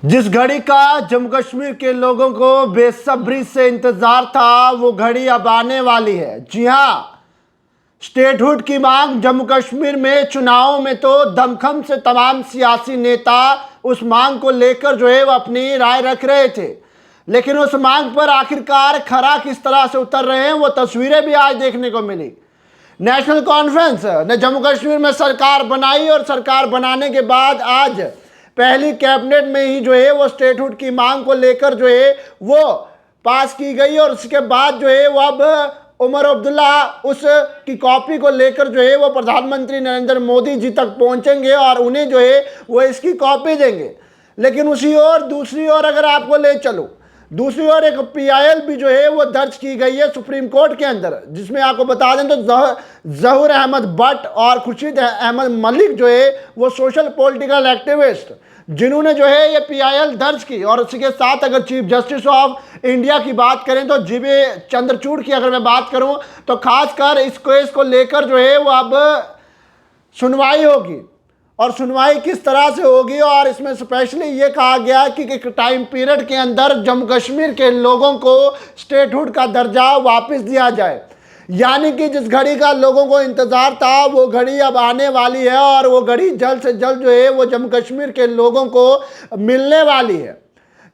जिस घड़ी का जम्मू कश्मीर के लोगों को बेसब्री से इंतजार था वो घड़ी अब आने वाली है। जी हां, स्टेटहुड की मांग जम्मू कश्मीर में चुनावों में तो दमखम से तमाम सियासी नेता उस मांग को लेकर जो है वो अपनी राय रख रहे थे, लेकिन उस मांग पर आखिरकार खरा किस तरह से उतर रहे हैं वो तस्वीरें भी आज देखने को मिली। नेशनल कॉन्फ्रेंस ने जम्मू कश्मीर में सरकार बनाई और सरकार बनाने के बाद आज पहली कैबिनेट में ही जो है वो स्टेटहुड की मांग को लेकर जो है वो पास की गई और उसके बाद जो है वो अब उमर अब्दुल्ला उस की कॉपी को लेकर जो है वो प्रधानमंत्री नरेंद्र मोदी जी तक पहुंचेंगे और उन्हें जो है वो इसकी कॉपी देंगे। लेकिन उसी ओर दूसरी ओर अगर आपको ले चलो, दूसरी ओर एक पीआईएल भी जो है वो दर्ज की गई है सुप्रीम कोर्ट के अंदर, जिसमें आपको बता दें तो जहूर अहमद भट्ट और खुर्शीद अहमद मलिक जो है वो सोशल पॉलिटिकल एक्टिविस्ट जिन्होंने जो है ये पीआईएल दर्ज की। और उसके साथ अगर चीफ जस्टिस ऑफ इंडिया की बात करें तो जीबी चंद्रचूड़ की अगर मैं बात करूं तो खासकर इस केस को लेकर जो है वो अब सुनवाई होगी। और सुनवाई किस तरह से होगी, और इसमें स्पेशली ये कहा गया कि एक टाइम पीरियड के अंदर जम्मू कश्मीर के लोगों को स्टेटहुड का दर्जा वापस दिया जाए। यानी कि जिस घड़ी का लोगों को इंतजार था वो घड़ी अब आने वाली है और वो घड़ी जल्द से जल्द जो है वो जम्मू कश्मीर के लोगों को मिलने वाली है।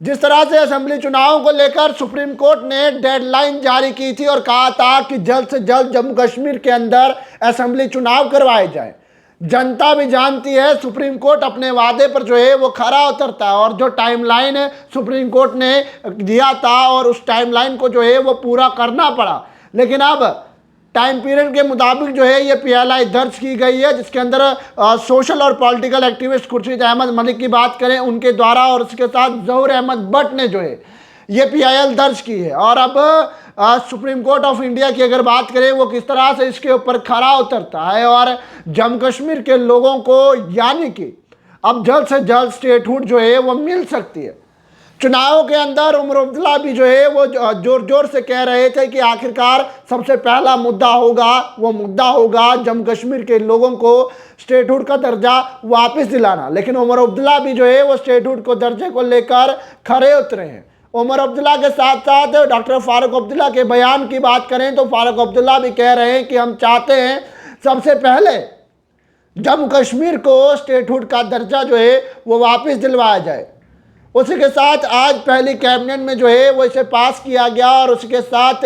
जिस तरह से असेंबली चुनावों को लेकर सुप्रीम कोर्ट ने डेडलाइन जारी की थी और कहा था कि जल्द से जल्द जम्मू कश्मीर के अंदर असेंबली चुनाव करवाए जाए। जनता भी जानती है सुप्रीम कोर्ट अपने वादे पर जो है वो खरा उतरता है और जो टाइमलाइन सुप्रीम कोर्ट ने दिया था और उस टाइमलाइन को जो है वो पूरा करना पड़ा। लेकिन अब टाइम पीरियड के मुताबिक जो है ये पीएलआई दर्ज की गई है, जिसके अंदर सोशल और पॉलिटिकल एक्टिविस्ट खुर्शीद अहमद मलिक की बात करें उनके द्वारा और उसके साथ जहूर अहमद भट्ट ने जो है ये पीआईएल दर्ज की है। और अब सुप्रीम कोर्ट ऑफ इंडिया की अगर बात करें वो किस तरह से इसके ऊपर खरा उतरता है और जम्मू कश्मीर के लोगों को यानी कि अब जल्द से जल्द स्टेटहुड जो है वो मिल सकती है। चुनावों के अंदर उमर अब्दुल्ला भी जो है वो जोर जोर से कह रहे थे कि आखिरकार सबसे पहला मुद्दा होगा जम्मू कश्मीर के लोगों को स्टेटहुड का दर्जा वापस दिलाना। लेकिन उमर अब्दुल्ला भी जो है वो स्टेटहुड को दर्जे को लेकर खरे उतरे हैं। उमर अब्दुल्ला के साथ साथ डॉक्टर फारूक अब्दुल्ला के बयान की बात करें तो फारूक अब्दुल्ला भी कह रहे हैं कि हम चाहते हैं सबसे पहले जम्मू कश्मीर को स्टेटहुड का दर्जा जो है वो वापस दिलवाया जाए। उसी के साथ आज पहली कैबिनेट में जो है वो इसे पास किया गया और उसके साथ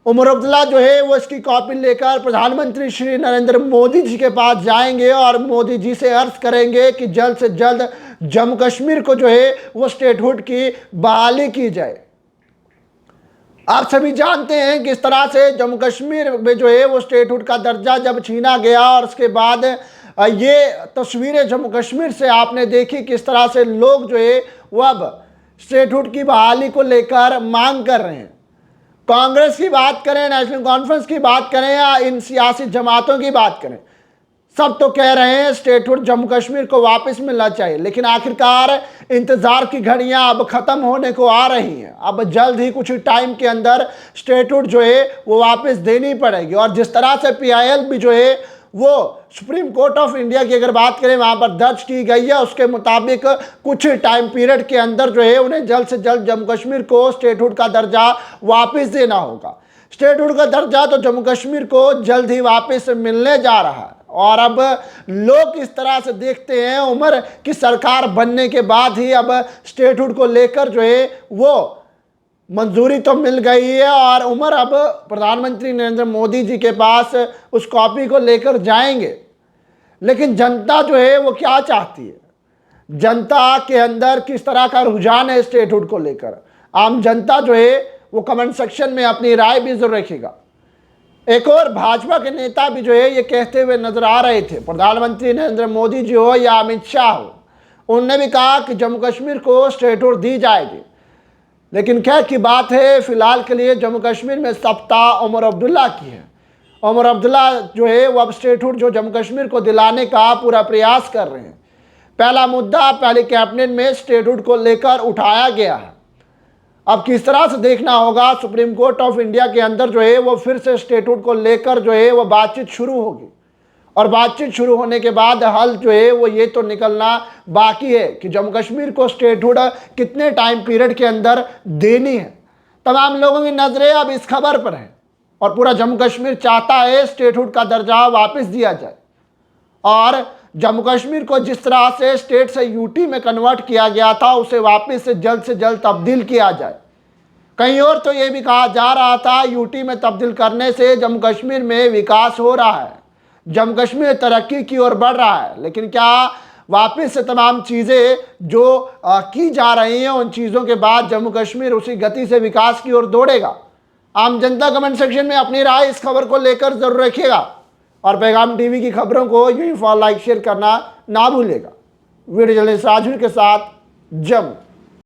उमर अब्दुल्ला जो है वो इसकी कॉपी लेकर प्रधानमंत्री श्री नरेंद्र मोदी जी के पास जाएंगे और मोदी जी से अर्ज करेंगे कि जल्द से जल्द जम्मू कश्मीर को जो है वो स्टेटहुड की बहाली की जाए। आप सभी जानते हैं कि इस तरह से जम्मू कश्मीर में जो है वो स्टेटहुड का दर्जा जब छीना गया और उसके बाद ये तस्वीरें जम्मू कश्मीर से आपने देखी किस तरह से लोग जो है वो अब स्टेटहुड की बहाली को लेकर मांग कर रहे हैं। कांग्रेस की बात करें, नेशनल कॉन्फ्रेंस की बात करें या इन सियासी जमातों की बात करें, सब तो कह रहे हैं स्टेटहुड जम्मू कश्मीर को वापस मिलना चाहिए। लेकिन आखिरकार इंतजार की घड़ियां अब खत्म होने को आ रही हैं। अब जल्द ही कुछ टाइम के अंदर स्टेटहुड जो है वो वापस देनी पड़ेगी। और जिस तरह से पीआईएल भी जो है वो सुप्रीम कोर्ट ऑफ इंडिया की अगर बात करें वहां पर दर्ज की गई है, उसके मुताबिक कुछ टाइम पीरियड के अंदर जो है उन्हें जल्द से जल्द जम्मू कश्मीर को स्टेटहुड का दर्जा वापस देना होगा। स्टेटहुड का दर्जा तो जम्मू कश्मीर को जल्द ही वापस मिलने जा रहा है। और अब लोग इस तरह से देखते हैं उमर की सरकार बनने के बाद ही अब स्टेटहुड को लेकर जो है वो मंजूरी तो मिल गई है और उमर अब प्रधानमंत्री नरेंद्र मोदी जी के पास उस कॉपी को लेकर जाएंगे। लेकिन जनता जो है वो क्या चाहती है, जनता के अंदर किस तरह का रुझान है स्टेटहुड को लेकर, आम जनता जो है वो कमेंट सेक्शन में अपनी राय भी जरूर रखेगा। एक और भाजपा के नेता भी जो है ये कहते हुए नजर आ रहे थे, प्रधानमंत्री नरेंद्र मोदी जी हो या अमित शाह हो, उन्होंने भी कहा कि जम्मू कश्मीर को स्टेटहुड दी जाएगी। लेकिन खैर की बात है, फिलहाल के लिए जम्मू कश्मीर में सत्ता उमर अब्दुल्ला की है। उमर अब्दुल्ला जो है वो अब स्टेटहुड जो जम्मू कश्मीर को दिलाने का पूरा प्रयास कर रहे हैं। पहला मुद्दा पहले कैबिनेट में स्टेटहुड को लेकर उठाया गया है। अब किस तरह से देखना होगा, सुप्रीम कोर्ट ऑफ इंडिया के अंदर जो है वो फिर से स्टेटहुड को लेकर जो है वो बातचीत शुरू होगी और बातचीत शुरू होने के बाद हल जो है वो ये तो निकलना बाकी है कि जम्मू कश्मीर को स्टेटहुड कितने टाइम पीरियड के अंदर देनी है। तमाम लोगों की नज़रें अब इस खबर पर हैं और पूरा जम्मू कश्मीर चाहता है स्टेटहुड का दर्जा वापस दिया जाए और जम्मू कश्मीर को जिस तरह से स्टेट से यूटी में कन्वर्ट किया गया था उसे वापस से जल्द तब्दील किया जाए। कहीं और तो ये भी कहा जा रहा था यूटी में तब्दील करने से जम्मू कश्मीर में विकास हो रहा है, जम्मू कश्मीर तरक्की की ओर बढ़ रहा है। लेकिन क्या वापस से तमाम चीज़ें जो की जा रही हैं उन चीज़ों के बाद जम्मू कश्मीर उसी गति से विकास की ओर दौड़ेगा? आम जनता कमेंट सेक्शन में अपनी राय इस खबर को लेकर जरूर रखिएगा और पैगाम टीवी की खबरों को यूं ही फॉलो लाइक शेयर करना ना भूलिएगा। वीडियो जर्नलिस्ट राजवीर के साथ जम्मू।